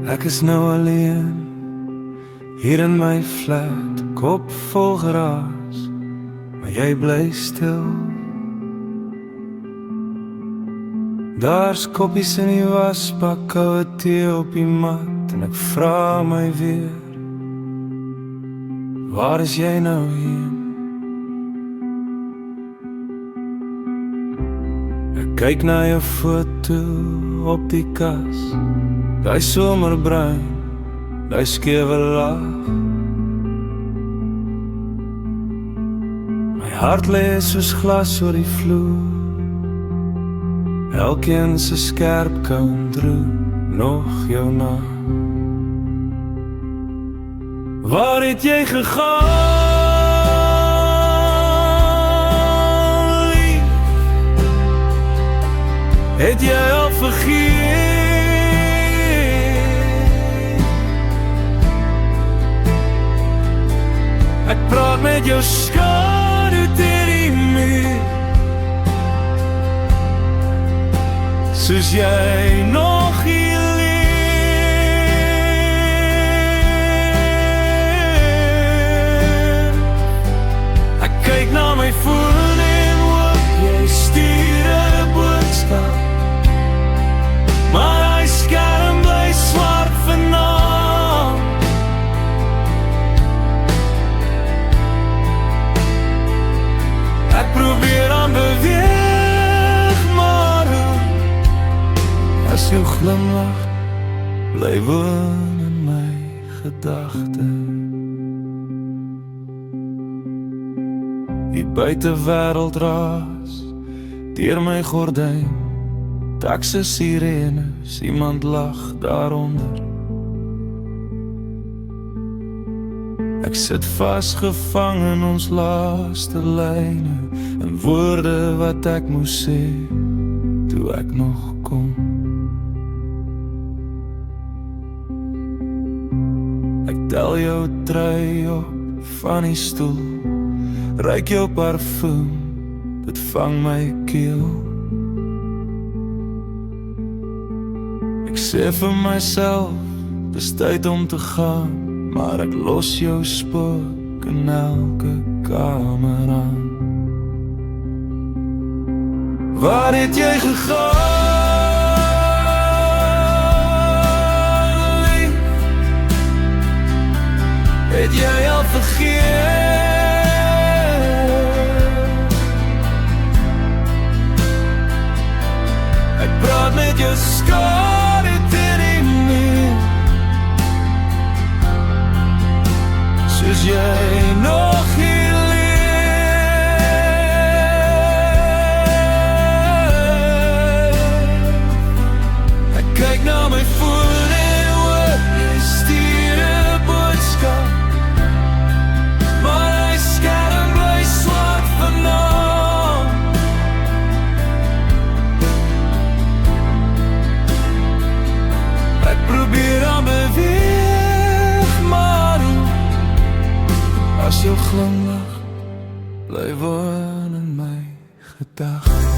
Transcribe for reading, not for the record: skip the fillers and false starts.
Ek is nou alleen hier in my flat, kop vol geraas, maar jy bly stil. Daar's koppies in die wasbak, koue tee op die mat, en ek vra my weer, waar is jy nou heen? Ek kyk na jou foto op die kas, daai somerbruin, daai skewe lag. My hart lê soos glas oor die vloer, elkeen se skerp koun droom nog jou naam. Waar het jy gegaan, lief? Het jy al vergeet? Ek praat met jou skadu deur die muur, soos jy nog hier leef. Ek kyk na my foon en hoop jy stuur 'n boodskap, maar hy skerm bly swart vanaand. Ek probeer aan beweeg, maar as jou glimlach bly woon in my gedagte. Die buitewêreld raas deur my gordyn, taxi sirenes, iemand lag daaronder. Ek sit vasgevang in ons laaste lyne, in woorde wat ek moes sê toe ek nog kon. Ek tel jou trui op van die stoel, ruik jou parfum, dit vang my keel. Ek sê vir myself, dis tyd om te gaan, maar ek los jou spook in elke kamer aan. Waar het jy gegaan, lief? Het jy al vergeet? Ek praat met jou skadu deur die muur, soos jy nog hier leef. Ek kyk na my foon en hoop jy stuur 'n boodskap, maar hy skerm bly swart vanaand. Ek probeer aan beweeg, maar as jou glimlach bly woon in my gedagte.